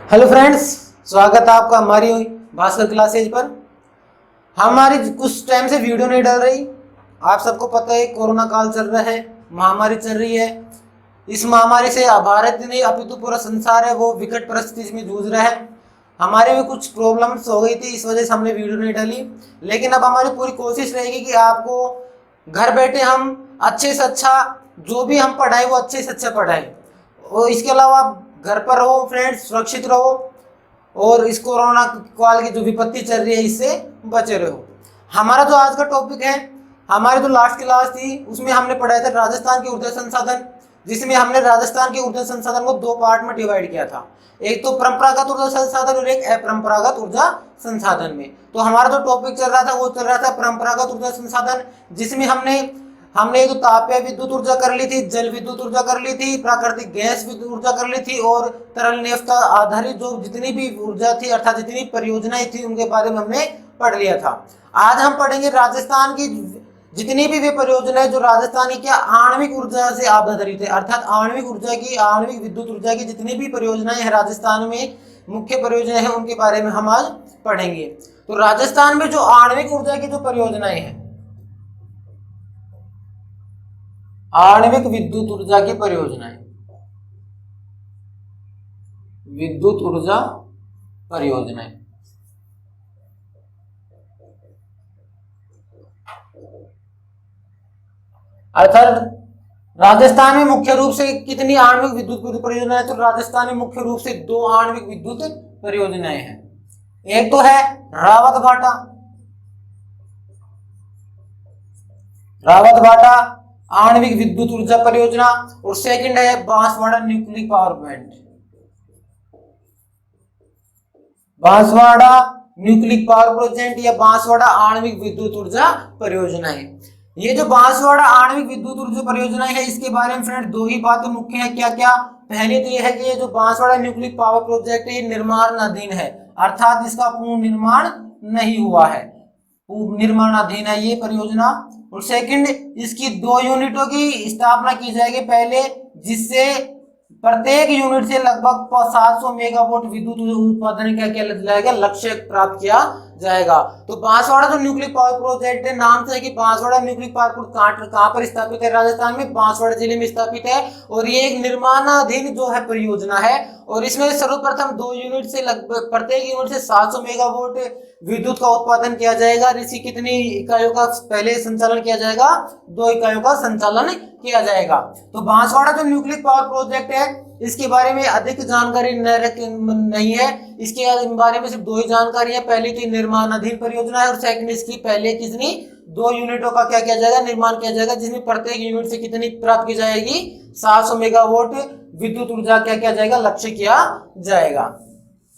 Hello friends, स्वागत है आपका हमारी भास्कर क्लासेज पर। हमारी कुछ टाइम से वीडियो नहीं डल रही। आप सबको पता है कोरोना काल चल रहा है, महामारी चल रही है। इस महामारी से भारत नहीं अपितु पूरा संसार है वो विकट परिस्थिति में जूझ रहा है। हमारे भी कुछ प्रॉब्लम्स हो गई थी, इस वजह से हमने वीडियो नहीं डाली। लेकिन अब हमारी पूरी कोशिश रहेगी कि आपको घर बैठे हम अच्छे से अच्छा जो भी हम पढ़ाए वो अच्छे से अच्छा पढ़ाएं। और इसके अलावा आप घर पर रहो फ्रेंड्स, सुरक्षित रहो और इस कोरोना काल की जो विपत्ति चल रही है इससे बचे रहो। हमारा जो आज का टॉपिक है, हमारी जो लास्ट क्लास थी उसमें हमने पढ़ाया था राजस्थान के ऊर्जा संसाधन, जिसमें हमने राजस्थान के ऊर्जा संसाधन को दो पार्ट में डिवाइड किया था। एक तो परंपरागत ऊर्जा संसाधन और एक अपरंपरागत ऊर्जा संसाधन में। तो हमारा जो टॉपिक चल रहा था वो चल रहा था परंपरागत ऊर्जा संसाधन, जिसमें हमने एक तो तापीय विद्युत ऊर्जा कर ली थी, जल विद्युत ऊर्जा कर ली थी, प्राकृतिक गैस विद्युत ऊर्जा कर ली थी और तरल नेफ्ता आधारित जो जितनी भी ऊर्जा थी अर्थात जितनी परियोजनाएं थी उनके बारे में हमने पढ़ लिया था। आज हम पढ़ेंगे राजस्थान की जितनी भी वे परियोजनाएं जो राजस्थान की क्या आणविक ऊर्जा से आधारित है, अर्थात आणविक विद्युत ऊर्जा की जितनी भी परियोजनाएं हैं राजस्थान में, मुख्य परियोजनाएं हैं, उनके बारे में हम आज पढ़ेंगे। तो राजस्थान में जो आणविक ऊर्जा की जो परियोजनाएं हैं, आणविक विद्युत ऊर्जा की परियोजनाएं, विद्युत ऊर्जा परियोजनाएं, अर्थात राजस्थान में मुख्य रूप से कितनी आणविक विद्युत परियोजनाएं? तो राजस्थान में मुख्य रूप से दो आणविक विद्युत परियोजनाएं हैं। एक तो है रावत भाटा आणविक विद्युत ऊर्जा परियोजना और सेकंड है Banswara nuclear power plant, Banswara nuclear power project या बांसवाड़ा आणविक विद्युत ऊर्जा परियोजना है। ये जो बांसवाड़ा आणविक विद्युत ऊर्जा परियोजना है इसके बारे में फ्रेंड दो ही बातें मुख्य है। क्या क्या? पहली तो यह है कि ये जो बांसवाड़ा न्यूक्लियर पावर प्रोजेक्ट है निर्माणाधीन है, अर्थात इसका पूर्ण निर्माण नहीं हुआ है, निर्माणाधीन है ये परियोजना। और सेकंड, इसकी दो यूनिटों की स्थापना की जाएगी पहले, जिससे प्रत्येक यूनिट से लगभग 700 मेगावाट विद्युत उत्पादन का क्या जाएगा लक्ष्य प्राप्त किया जाएगा। तो बांसवाड़ा जो न्यूक्लियर पावर प्रोजेक्ट है, नाम से है कि बांसवाड़ा न्यूक्लियर पावर प्रोजेक्ट कहां पर स्थापित है? राजस्थान में बांसवाड़ा जिले में स्थापित है और ये एक निर्माणाधीन जो है परियोजना है। और इसमें सर्वप्रथम दो यूनिट से लगभग प्रत्येक यूनिट से 700 मेगावाट विद्युत का उत्पादन किया जाएगा। इसी कितनी इकाइयों का पहले संचालन किया जाएगा? 2 इकाइयों का संचालन किया जाएगा। तो बांसवाड़ा जो न्यूक्लियर पावर प्रोजेक्ट है इसके बारे में अधिक जानकारी नहीं है, इसके बारे में सिर्फ 2 ही जानकारी है। पहली तो निर्माणाधीन परियोजना है और सेकंड इसकी पहले कितनी 2 यूनिटों का क्या किया जाएगा निर्माण किया जाएगा, जिसमें प्रत्येक यूनिट से कितनी प्राप्त की जाएगी 700 मेगावाट विद्युत ऊर्जा क्या किया जाएगा लक्ष्य किया जाएगा।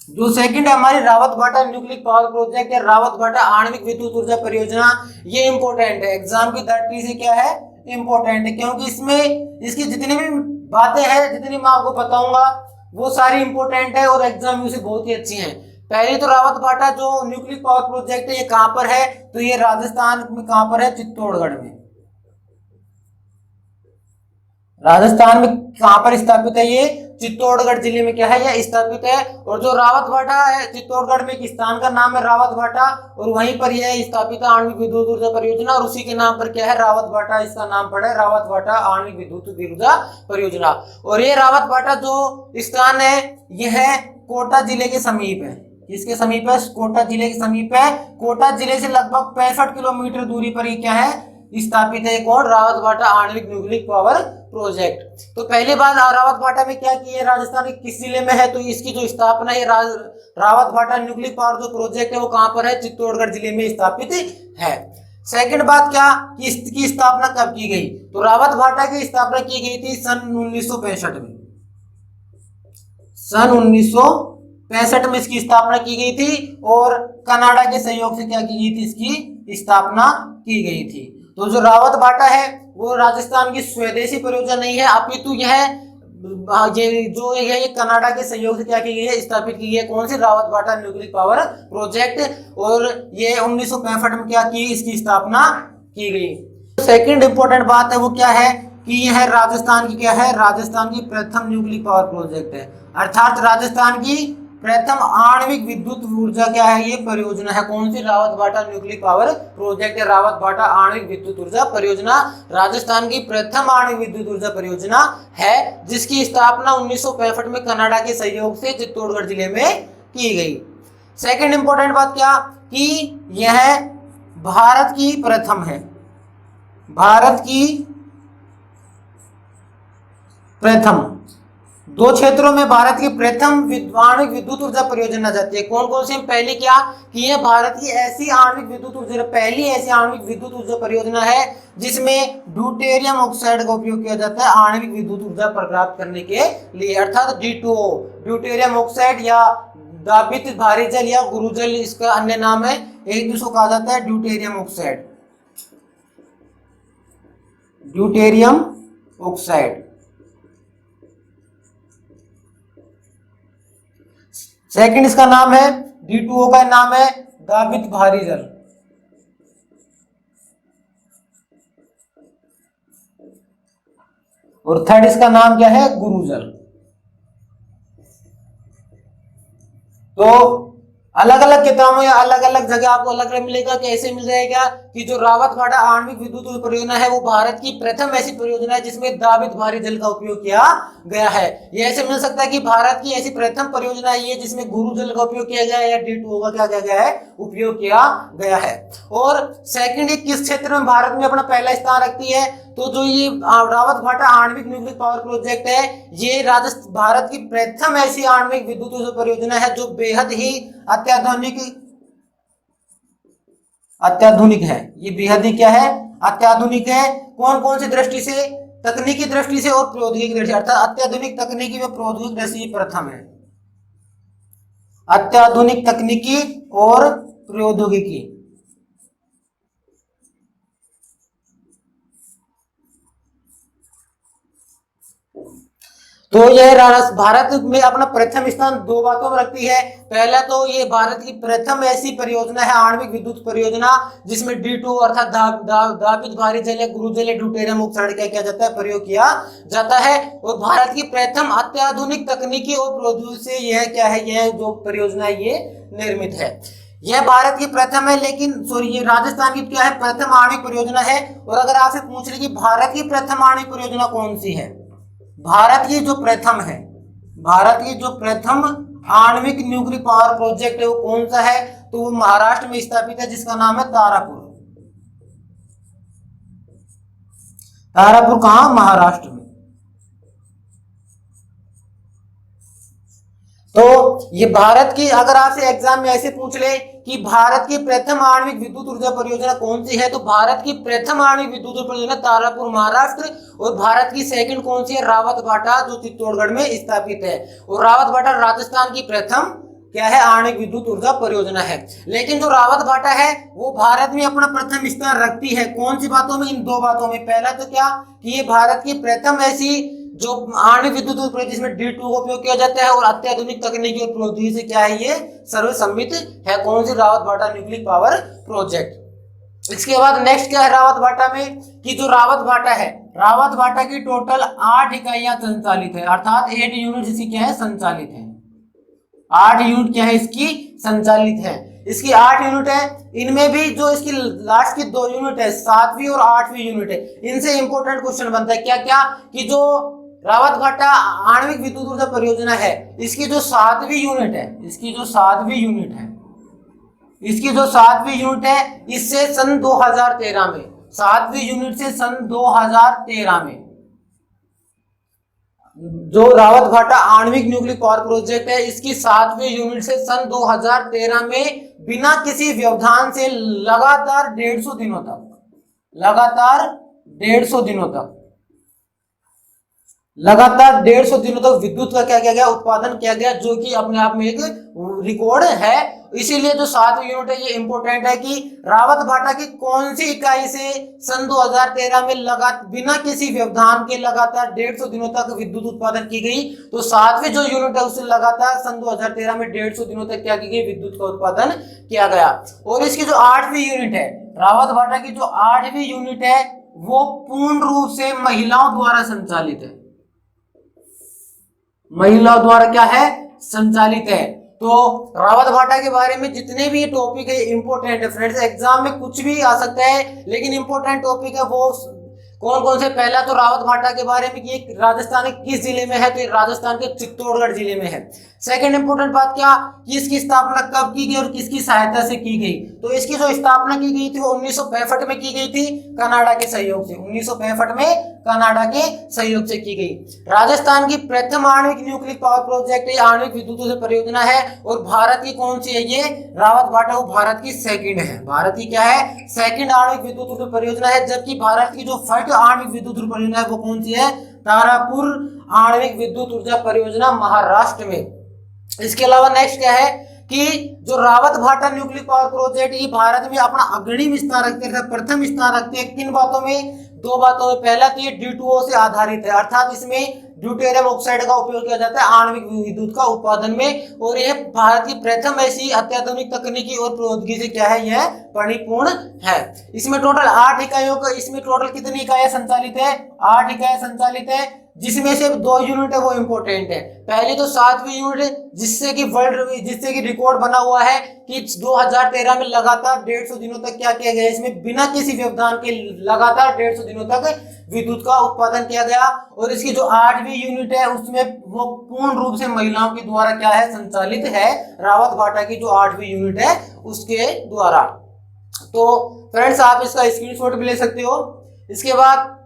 जो सेकंड है हमारी रावत भाटा न्यूक्लियर पावर प्रोजेक्ट या रावत भाटा आणविक विद्युत ऊर्जा परियोजना, ये इंपॉर्टेंट है, एग्जाम की दृष्टि से क्या है इंपॉर्टेंट है, क्योंकि इसमें इसकी जितनी भी बातें हैं जितनी मैं आपको बताऊंगा वो सारी इंपॉर्टेंट है और एग्जाम से बहुत ही अच्छी हैं। पहले तो रावत भाटा जो न्यूक्लियर पावर प्रोजेक्ट है ये कहां पर है? तो ये राजस्थान में कहां पर है? चित्तौड़गढ़ में। राजस्थान में कहां पर स्थापित है? ये चित्तौड़गढ़ जिले में क्या है यह स्थापित है। और जो रावत भाटा है चित्तौड़गढ़ में एक स्थान का नाम है रावत भाटा और वहीं पर यह स्थापित है आणविक विद्युत ऊर्जा परियोजना और उसी के नाम पर क्या है रावत भाटा, इसका नाम पड़ा है रावत भाटा आणविक विद्युत ऊर्जा परियोजना। और ये रावत भाटा जो स्थान है यह कोटा जिले के समीप है। किसके समीप है? कोटा जिले के समीप है। कोटा जिले से लगभग 65 किलोमीटर दूरी पर ये क्या है स्थापित है कौन? रावत भाटा आणविक न्यूक्लियर पावर प्रोजेक्ट। तो पहली बार रावत भाटा में क्या किया? राजस्थान के किस जिले में है? तो इसकी जो स्थापना है रावत भाटा न्यूक्लियर पावर जो प्रोजेक्ट है वो कहां पर है? चित्तौड़गढ़ जिले में स्थापित है। सेकंड बात क्या कि इसकी स्थापना कब की गई? तो रावत भाटा की स्थापना की गई थी सन 1965 में। सन 1965 में इसकी स्थापना की गई थी और कनाडा के सहयोग से क्या की गई थी? इसकी स्थापना की गई थी। तो जो रावत भाटा है वो राजस्थान की स्वदेशी परियोजना नहीं है, अपितु ये कनाडा के सहयोग से क्या की गई है? स्थापित की गई है। कौन सी? रावत भाटा न्यूक्लियर पावर प्रोजेक्ट। और ये 1965 में क्या की? इसकी स्थापना की गई। सेकंड इंपॉर्टेंट बात है वो क्या है कि यह राजस्थान की क्या है? राजस्थान की प्रथम न्यूक्लियर पावर प्रोजेक्ट है, अर्थात राजस्थान की प्रथम आणविक विद्युत ऊर्जा क्या है, ये परियोजना है। कौन सी? रावत भाटा न्यूक्लियर पावर प्रोजेक्ट है। रावत भाटा आणविक विद्युत ऊर्जा परियोजना राजस्थान की प्रथम आणविक विद्युत ऊर्जा परियोजना है, जिसकी स्थापना 1965 में कनाडा के सहयोग से चित्तौड़गढ़ जिले में की गई। सेकंड इंपॉर्टेंट बात क्या कि यह भारत की प्रथम है, भारत की प्रथम, दो क्षेत्रों में भारत की प्रथम आणविक विद्युत ऊर्जा परियोजना जाती है। कौन कौन सी? पहली क्या कि यह भारत की ऐसी आणविक विद्युत ऊर्जा, पहली ऐसी आणविक विद्युत ऊर्जा परियोजना है जिसमें ड्यूटेरियम ऑक्साइड का उपयोग किया जाता है आणविक विद्युत ऊर्जा प्राप्त करने के लिए, अर्थात D2O, ड्यूटेरियम ऑक्साइड या दाबित भारी जल या गुरुजल इसका अन्य नाम है। एक दूसरे को कहा जाता है deuterium oxide, deuterium oxide. Second इसका नाम है D2O का नाम है दाबित भारी जल। और थर्ड इसका नाम क्या है? गुरुजल। तो अलग अलग किताबों या अलग अलग जगह आपको अलग अलग मिलेगा। कैसे मिल जाएगा कि जो रावत भाटा आणविक विद्युत परियोजना है वो भारत की प्रथम ऐसी परियोजना है जिसमें दाबित भारी जल का उपयोग किया गया है। ये ऐसे मिल सकता है कि भारत की ऐसी प्रथम परियोजना है जिसमें गुरु जल का उपयोग किया गया है या D2O का क्या किया गया है, उपयोग किया गया है। और सेकंड, ये किस क्षेत्र में भारत में अपना पहला स्थान रखती है? तो जो ये रावत भाटा आणविक न्यूक्लियर पावर प्रोजेक्ट है, ये राजस्थान भारत की प्रथम ऐसी आणविक विद्युत परियोजना है जो बेहद ही अत्याधुनिक है। ये बेहद ही क्या है? अत्याधुनिक है। कौन कौन सी दृष्टि से? तकनीकी दृष्टि से और प्रौद्योगिकी दृष्टि, अर्थात अत्याधुनिक तकनीकी व प्रौद्योगिक दृष्टि प्रथम है, अत्याधुनिक तकनीकी और प्रौद्योगिकी। तो यह भारत में अपना प्रथम स्थान दो बातों में रखती है। पहला तो ये भारत की प्रथम ऐसी परियोजना है आणविक विद्युत परियोजना जिसमें D2 अर्थात दाबित भारी जल या गुरुजल ड्यूटेरियम ऑक्साइड का किया जाता है, प्रयोग किया जाता है। और भारत की प्रथम अत्याधुनिक तकनीकी और प्रौद्योगिकी से यह क्या है, यह जो परियोजना है ये निर्मित है। यह भारत की प्रथम है, लेकिन सॉरी ये राजस्थान की क्या है? प्रथम आणविक परियोजना है। और अगर आपसे पूछ ले कि भारत की प्रथम आणविक परियोजना कौन सी है, भारत की जो प्रथम है, भारत की जो प्रथम आणविक न्यूक्लियर पावर प्रोजेक्ट है वो कौन सा है? तो वो महाराष्ट्र में स्थापित है जिसका नाम है तारापुर। तारापुर कहां? महाराष्ट्र में। तो ये भारत की, अगर आपसे एग्जाम में ऐसे पूछ ले कि भारत की प्रथम आणविक विद्युत ऊर्जा परियोजना कौन सी है, तो भारत की प्रथम आणविक विद्युत ऊर्जा परियोजना तारापुर महाराष्ट्र। और भारत की सेकंड कौन सी है? रावत भाटा जो चित्तौड़गढ़ में स्थापित है। और रावत भाटा राजस्थान की प्रथम क्या है? आणविक विद्युत ऊर्जा परियोजना है। लेकिन जो रावत भाटा है वो भारत में अपना प्रथम स्थान रखती है। कौन सी बातों में? इन दो बातों में। पहला तो क्या कि ये भारत की प्रथम ऐसी जो आणविक विद्युत ऊर्जा जिसमें D2 का उपयोग किया जाता है और अत्याधुनिक तकनीकी और प्रौद्योगिकी से क्या है, ये सर्वसम्मित है। कौन सी? रावत भाटा न्यूक्लियर पावर प्रोजेक्ट। इसके बाद नेक्स्ट क्या है रावत भाटा में कि जो रावत भाटा है, रावत भाटा की टोटल 8 इकाइयां संचालित है, अर्थात 8 यूनिट इसकी क्या है? संचालित है। 8 यूनिट क्या है? इसकी संचालित है। इसकी 8 यूनिट है। इनमें भी जो इसकी लास्ट की 2 यूनिट है, 7वीं और 8वीं यूनिट है, इनसे इंपॉर्टेंट क्वेश्चन बनता है क्या क्या कि जो रावत भाटा आणविक विद्युत ऊर्जा परियोजना है इसकी जो 7वीं यूनिट है, इसकी जो 7वीं यूनिट है, इसकी जो 7वीं यूनिट है, इससे सन 2013 में, 7वीं यूनिट से सन 2013 में जो रावत भाटा आणविक न्यूक्लियर पावर प्रोजेक्ट है, इसकी 7वीं यूनिट से सन 2013 में बिना किसी व्यवधान से लगातार 150 दिनों तक, लगातार 150 दिनों तक, लगातार 150 दिनों तक विद्युत का क्या किया गया? उत्पादन किया गया, जो कि अपने आप में एक रिकॉर्ड है। इसीलिए जो 7वीं यूनिट है ये इंपॉर्टेंट है कि रावत भाटा की कौन सी इकाई से सन 2013 में बिना किसी व्यवधान के लगातार 150 दिनों तक विद्युत उत्पादन की गई। तो 7वीं जो यूनिट है उससे लगातार सन 2013 में 150 दिनों तक क्या की गई? विद्युत का उत्पादन किया गया। और इसकी जो 8वीं यूनिट है, रावत भाटा की जो 8वीं यूनिट है वो पूर्ण रूप से महिलाओं द्वारा संचालित है, महिलाओं द्वारा क्या है? संचालित है। तो रावत भाटा के बारे में जितने भी टॉपिक है इंपॉर्टेंट है फ्रेंड्स, एग्जाम में कुछ भी आ सकता है लेकिन इंपॉर्टेंट टॉपिक है वो कौन कौन से। पहला तो रावत भाटा के बारे में, ये राजस्थान के किस जिले में है, तो राजस्थान के चित्तौड़गढ़ जिले में है। सेकंड इंपोर्टेंट बात क्या, कि इसकी स्थापना कब की गई और किसकी सहायता से की गई, तो इसकी जो स्थापना की गई थी वो 1965 में की गई थी कनाडा के सहयोग से, 1965 में कनाडा के सहयोग से की गई। राजस्थान की प्रथम आणविक न्यूक्लियर पावर प्रोजेक्ट, आणविक विद्युत ऊर्जा परियोजना है, और भारत की कौन सी है ये रावत भाटा, वो भारत की सेकंड है, भारत की क्या है सेकंड आणविक विद्युत ऊर्जा परियोजना है। जबकि भारत की जो फर्स्ट आणविक विद्युत ऊर्जा परियोजना है वो कौन सी है, तारापुर आणविक विद्युत ऊर्जा परियोजना महाराष्ट्र में। इसके अलावा नेक्स्ट क्या है कि जो रावत भाटा न्यूक्लियर पावर प्रोजेक्ट ये भारत में अपना अग्रणी स्थान रखते हैं, प्रथम स्थान रखते हैं किन बातों में, दो बातों में। पहला तो ये D2O से आधारित है, अर्थात इसमें ड्यूटेरियम ऑक्साइड का उपयोग किया जाता है आणविक विद्युत का उत्पादन में, और यह भारत की प्रथम ऐसी अत्याधुनिक तकनीकी और प्रौद्योगिकी से क्या है यह परिपूर्ण है। इसमें टोटल 8 इकाइयों का, इसमें टोटल कितनी इकाइयां संचालित है, 8 इकाइयां संचालित है, जिसमें से 2 यूनिट है वो इंपॉर्टेंट है। पहली तो 7वीं यूनिट जिससे कि रिकॉर्ड बना हुआ है कि 2013 में लगातार 150 दिनों तक क्या किया गया, इसमें बिना किसी व्यवधान के लगातार 150 दिनों तक विद्युत का उत्पादन किया गया। और इसकी जो 8वीं यूनिट है उसमें वो पूर्ण रूप से महिलाओं के द्वारा क्या है संचालित है, रावत भाटा की जो 8वीं यूनिट है उसके द्वारा। तो फ्रेंड्स आप इसका स्क्रीनशॉट भी ले सकते हो। इसके बाद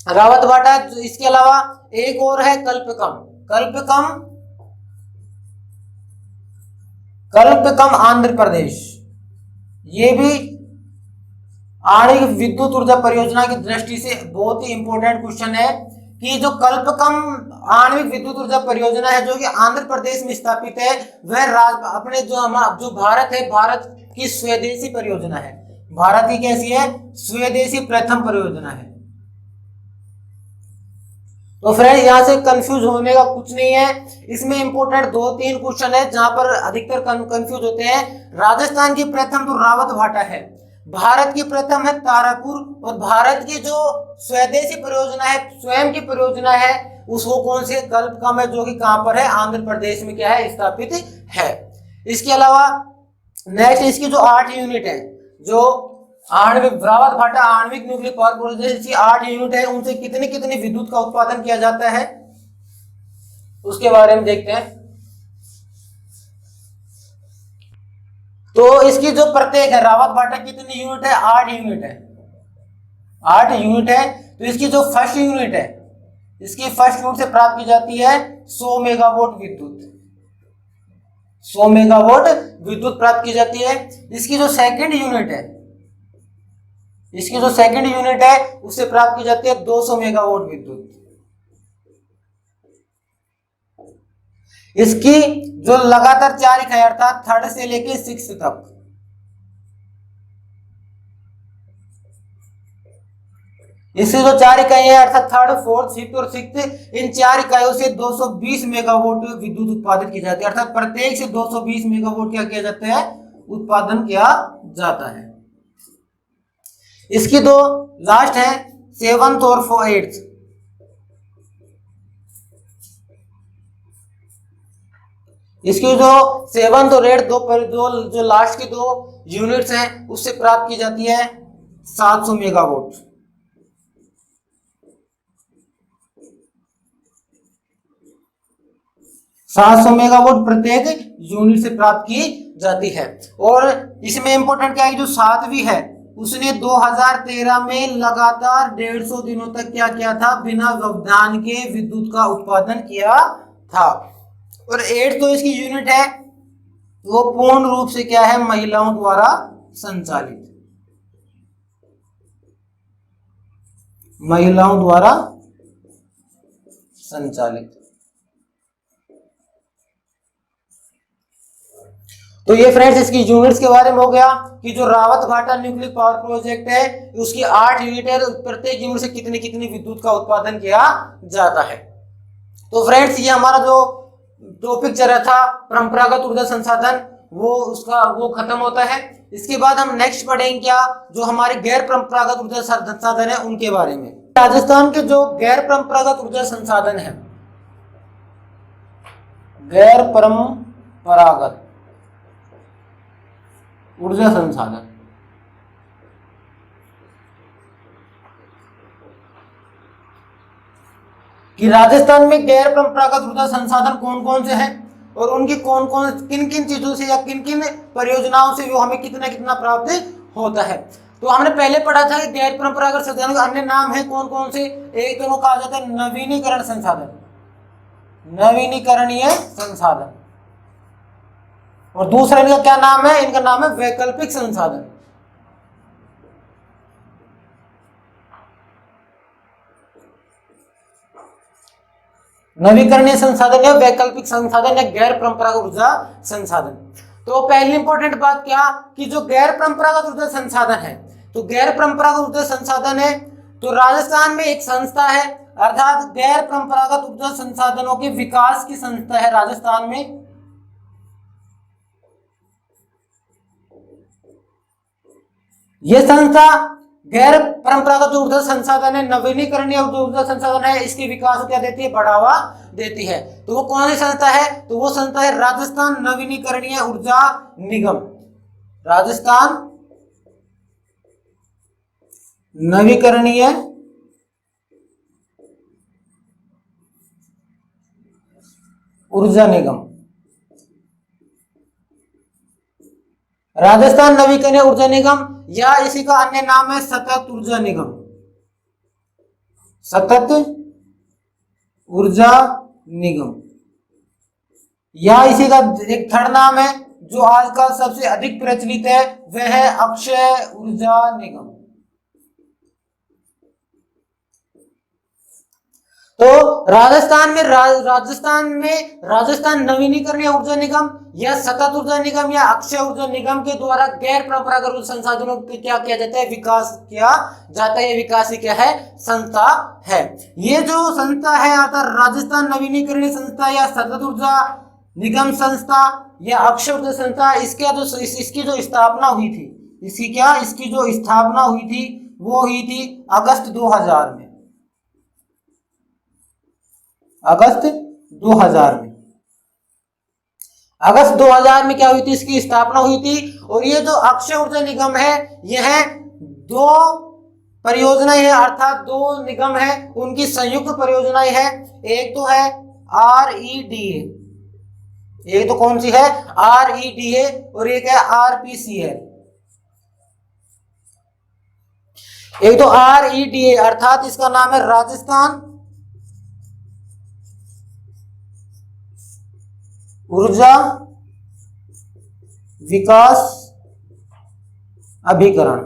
रावत भाटा, इसके अलावा एक और है कल्पकम आंध्र प्रदेश, ये भी आणविक विद्युत ऊर्जा परियोजना की दृष्टि से बहुत ही इंपॉर्टेंट क्वेश्चन है कि जो कल्पकम आणविक विद्युत ऊर्जा परियोजना है जो कि आंध्र प्रदेश में स्थापित है, वह अपने जो भारत है, भारत की स्वदेशी परियोजना है, भारत की कैसी है स्वदेशी प्रथम परियोजना है। तो फ्रेंड्स यहां से कंफ्यूज होने का कुछ नहीं है, इसमें इंपोर्टेंट 2-3 क्वेश्चन है जहां पर अधिकतर कंफ्यूज होते हैं। राजस्थान की प्रथम तो रावत भाटा है, भारत की प्रथम है तारापुर, और भारत की जो स्वदेशी परियोजना है, स्वयं की परियोजना है, उसको कौन से कल्पकम है जो कि कहां पर है आंध्र प्रदेश में क्या है स्थापित है। इसके अलावा नेक्स्ट इसकी जो 8 यूनिट है, जो आणविक रावत भाटा आणविक न्यूक्लियर पावर प्रोजेक्ट की 8 यूनिट है, उनसे कितने कितने विद्युत का उत्पादन किया जाता है उसके बारे में देखते हैं। तो इसकी जो प्रत्येक है रावत भाटा कितनी यूनिट है, 8 यूनिट है, 8 यूनिट है। तो इसकी जो फर्स्ट यूनिट है, इसकी फर्स्ट यूनिट से प्राप्त की जाती है 100 मेगावाट विद्युत, 100 मेगावाट विद्युत प्राप्त की जाती है। इसकी जो सेकंड यूनिट है, इसकी जो सेकंड यूनिट है उससे प्राप्त की जाती है 200 मेगावाट विद्युत। इसकी जो लगातार 4 इकाई अर्थात 3rd से लेके 6th तक, इसकी जो 4 इकाई है अर्थात 3rd, 4th, 5th और 6th, इन 4 इकाइयों से 220 मेगावाट विद्युत उत्पादित की जाती है, अर्थात प्रत्येक से 220 मेगावाट क्या किया जाता है उत्पादन किया जाता है। इसकी दो लास्ट है 7th और 8th, इसकी जो 7th और 8th जो लास्ट की 2 यूनिट्स हैं उससे प्राप्त की जाती है 700 मेगावाट। प्रत्येक यूनिट से प्राप्त की जाती है। और इसमें इंपोर्टेंट क्या है, जो 7वीं है उसने 2013 में लगातार 150 दिनों तक क्या किया था, बिना व्यवधान के विद्युत का उत्पादन किया था। और 8 तो इसकी यूनिट है वो पूर्ण रूप से क्या है महिलाओं द्वारा संचालित, महिलाओं द्वारा संचालित। तो ये फ्रेंड्स इसकी यूनिट्स के बारे में हो गया कि जो रावत भाटा न्यूक्लियर पावर प्रोजेक्ट है उसकी 8 यूनिट है, प्रत्येक यूनिट से कितनी कितनी विद्युत का उत्पादन किया जाता है। तो फ्रेंड्स ये हमारा जो टॉपिक चल रहा था परंपरागत ऊर्जा संसाधन वो खत्म होता है। इसके बाद हम नेक्स्ट पढ़ेंगे क्या, जो हमारे गैर परंपरागत ऊर्जा संसाधन है उनके बारे में। राजस्थान के जो गैर परंपरागत ऊर्जा संसाधन है, गैर परंपरागत परागत ऊर्जा संसाधन। कि राजस्थान में गैर परंपरागत ऊर्जा संसाधन कौन कौन से हैं और उनकी कौन कौन किन किन चीजों से या किन किन परियोजनाओं से वो हमें कितना कितना प्राप्त होता है। तो हमने पहले पढ़ा था कि गैर परंपरागत संसाधन का अन्य नाम है कौन कौन से। एक तो कहा जाता है नवीनीकरण संसाधन, नवीनीकरणीय संसाधन, और दूसरा इनका क्या नाम है, इनका नाम है वैकल्पिक संसाधन। नवीकरणीय संसाधन या वैकल्पिक संसाधन या गैर परंपरागत ऊर्जा संसाधन। तो पहली इंपॉर्टेंट बात क्या कि जो गैर परंपरागत ऊर्जा संसाधन है, तो गैर परंपरागत ऊर्जा संसाधन है तो राजस्थान में एक संस्था है, अर्थात गैर परंपरागत ऊर्जा संसाधनों के विकास की संस्था है राजस्थान में। यह संस्था गैर परंपरागत ऊर्जा संसाधन है, नवीनीकरणीय ऊर्जा संसाधन है, इसके विकास को क्या देती है, बढ़ावा देती है। तो वो कौन सी संस्था है, तो वो संस्था है राजस्थान नवीनीकरणीय ऊर्जा निगम। राजस्थान नवीकरणीय ऊर्जा निगम। राजस्थान नवीकरणीय ऊर्जा निगम या इसी का अन्य नाम है सतत ऊर्जा निगम, सतत ऊर्जा निगम, या इसी का एक थर्ड नाम है जो आजकल सबसे अधिक प्रचलित है वह है अक्षय ऊर्जा निगम। तो राजस्थान में राजस्थान नवीनीकरणीय ऊर्जा निगम या सतत ऊर्जा निगम या अक्षय ऊर्जा निगम के द्वारा गैर परंपरागत ऊर्जा संसाधनों पे क्या किया जाता है, विकास किया जाता है। विकास क्या है, संस्था है। ये जो संस्था है अर्थात राजस्थान नवीनीकरणीय संस्था या सतत ऊर्जा निगम संस्था या अक्षय ऊर्जा संस्था, इसकी जो स्थापना हुई थी, इसकी जो स्थापना हुई थी वो हुई थी अगस्त 2000 में, अगस्त 2000 में। अगस्त 2000 में क्या हुई थी, इसकी स्थापना हुई थी। और ये जो अक्षय ऊर्जा निगम है, यह दो परियोजनाएं हैं अर्थात दो निगम है, उनकी संयुक्त परियोजनाएं है। एक तो है REDA, एक तो कौन सी है, REDA, और एक है RPCL। एक तो REDA अर्थात इसका नाम है राजस्थान ऊर्जा विकास अभिकरण,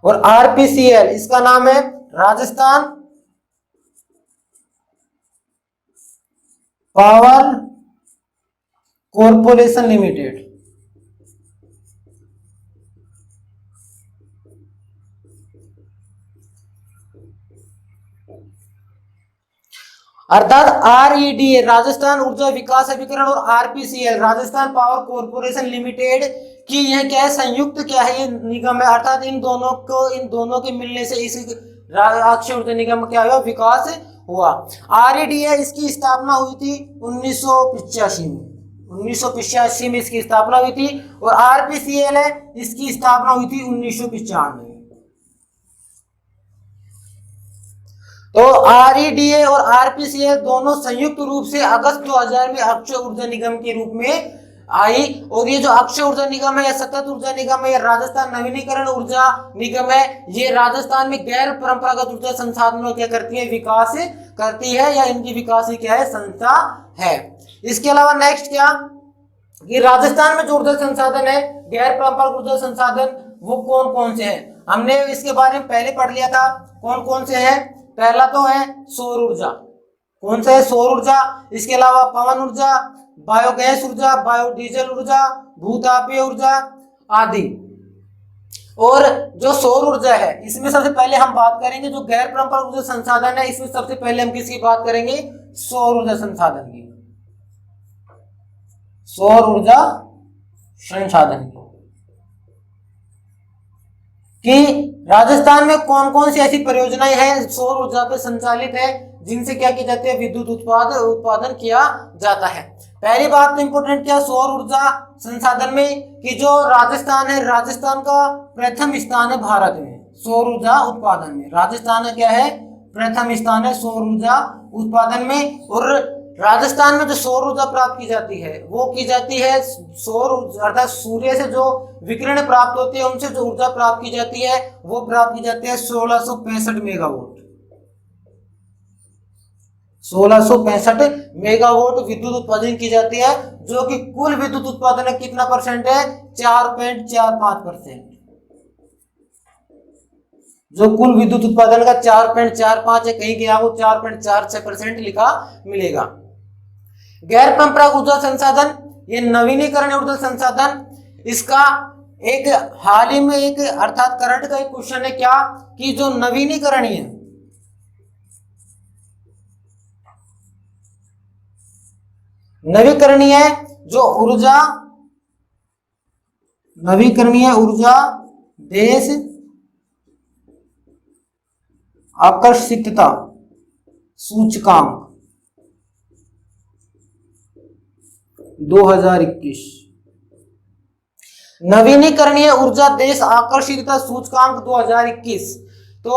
और RPCL इसका नाम है राजस्थान पावर कॉर्पोरेशन लिमिटेड। अर्थात REDA राजस्थान ऊर्जा विकास अभिकरण और RPCL Rajasthan power corporation limited की यह क्या है, संयुक्त क्या है, ये निगम है। अर्थात इन दोनों के मिलने से इस अक्षय ऊर्जा निगम क्या हुआ, विकास हुआ। REDA इसकी स्थापना हुई थी 1985 में, 1985 में इसकी स्थापना हुई थी। और RPCL है, इसकी स्थापना हुई थी 1995 में। तो REDA और RPCL दोनों संयुक्त रूप से अगस्त 2000 में अक्षय ऊर्जा निगम के रूप में आई। और ये जो अक्षय ऊर्जा निगम है या सतत ऊर्जा निगम है या राजस्थान नवीनीकरण ऊर्जा निगम है, ये राजस्थान में गैर परंपरागत ऊर्जा संसाधनों क्या करती है, विकास करती है, या इनकी विकास क्या है, संस्था है। इसके अलावा नेक्स्ट क्या, कि राजस्थान में जो ऊर्जा संसाधन है गैर पारंपरिक ऊर्जा संसाधन वो कौन कौन से हैं, हमने इसके बारे में पहले पढ़ लिया था। कौन कौन से हैं, पहला तो है सौर ऊर्जा। कौन सा है, सौर ऊर्जा। इसके अलावा पवन ऊर्जा, बायोगैस ऊर्जा, बायोडीजल ऊर्जा, भूतापीय ऊर्जा आदि। और जो सौर ऊर्जा है इसमें सबसे पहले हम बात करेंगे जो गैर पारंपरिक ऊर्जा संसाधन है, इसमें सबसे पहले हम किसकी बात करेंगे, सौर ऊर्जा संसाधन की, सौर ऊर्जा संसाधन की। कि राजस्थान में कौन कौन सी ऐसी परियोजनाएं हैं सौर ऊर्जा पे संचालित है जिनसे क्या की जाती है, विद्युत उत्पादन किया जाता है। पहली बात तो इंपॉर्टेंट क्या, सौर ऊर्जा संसाधन में कि जो राजस्थान है, राजस्थान का प्रथम स्थान है भारत में सौर ऊर्जा उत्पादन में। राजस्थान का क्या है, प्रथम स्थान है सौर ऊर्जा उत्पादन में। और राजस्थान में जो सौर ऊर्जा प्राप्त की जाती है वो की जाती है सौर अर्थात सूर्य से जो विकिरण प्राप्त होती है उनसे जो ऊर्जा प्राप्त की जाती है वो प्राप्त की जाती है 1665 मेगावाट। 1665 मेगावाट विद्युत उत्पादन की जाती है, जो कि कुल विद्युत उत्पादन का कितना परसेंट है, 4.45%। जो कुल विद्युत उत्पादन का 4.45 है, कहीं के आपको 4.46% लिखा मिलेगा। गैर परंपरागत ऊर्जा संसाधन, ये नवीनीकरण ऊर्जा संसाधन, इसका एक हाल ही में एक अर्थात करंट का एक क्वेश्चन है क्या, कि जो नवीनीकरणीय जो ऊर्जा, नवीकरणीय ऊर्जा देश आकर्षितता सूचकांक 2021, नवीनीकरणीय ऊर्जा देश आकर्षितता सूचकांक 2021। तो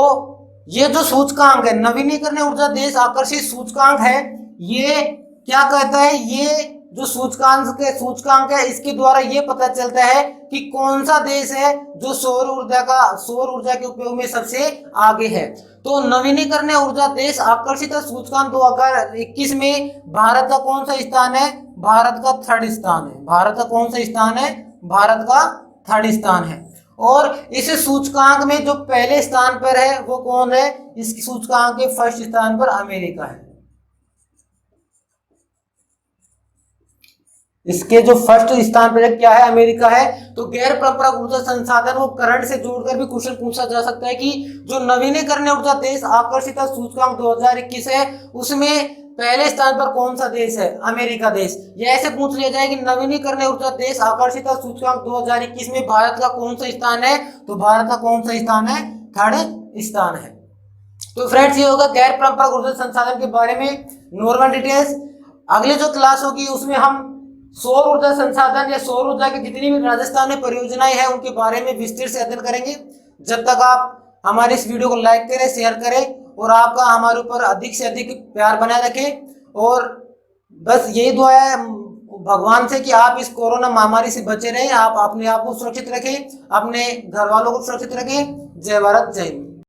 ये जो सूचकांक है, नवीनीकरणीय ऊर्जा देश आकर्षित सूचकांक है, ये क्या कहता है, ये जो सूचकांक है इसके द्वारा ये पता चलता है कि कौन सा देश है जो सौर ऊर्जा के उपयोग में सबसे आगे है। तो नवीनीकरणीय ऊर्जा देश आकर्षित सूचकांक 2021 में भारत का कौन सा स्थान है, भारत का 3rd स्थान है। भारत का कौन सा स्थान है, भारत का 3rd स्थान है। और इस सूचकांक में जो पहले स्थान पर है वो कौन है, इस सूचकांक के 1st स्थान पर अमेरिका है। इसके जो 1st स्थान पर क्या है, अमेरिका है। तो गैर परंपरागत ऊर्जा संसाधन वो करंट से जोड़कर भी क्वेश्चन पूछा जा सकता है कि जो नवीनीकरणीय ऊर्जा देश आकर्षित सूचकांक 2021 है उसमें पहले स्थान पर कौन सा देश है, अमेरिका देश। यह ऐसे पूछ लिया जाए कि नवीनीकरणीय ऊर्जा देश आकर्षित सूचकांक 2021 में भारत का कौन सा स्थान है, तो भारत का कौन सा स्थान है, 3rd स्थान है। तो फ्रेंड्स ये होगा गैर परंपरागत ऊर्जा संसाधन के बारे में नॉर्मल डिटेल्स। अगली जो क्लास होगी उसमें हम सौर ऊर्जा संसाधन या सौर ऊर्जा की जितनी भी राजस्थान में परियोजनाएं हैं उनके बारे में विस्तृत से अध्ययन करेंगे। जब तक आप हमारे इस वीडियो को लाइक करें, शेयर करें और आपका हमारे ऊपर अधिक से अधिक प्यार बनाए रखें। और बस यही दुआ है भगवान से कि आप इस कोरोना महामारी से बचे रहें, आप अपने आप को सुरक्षित रखें, अपने घर वालों को सुरक्षित रखें। जय भारत, जय हिंद।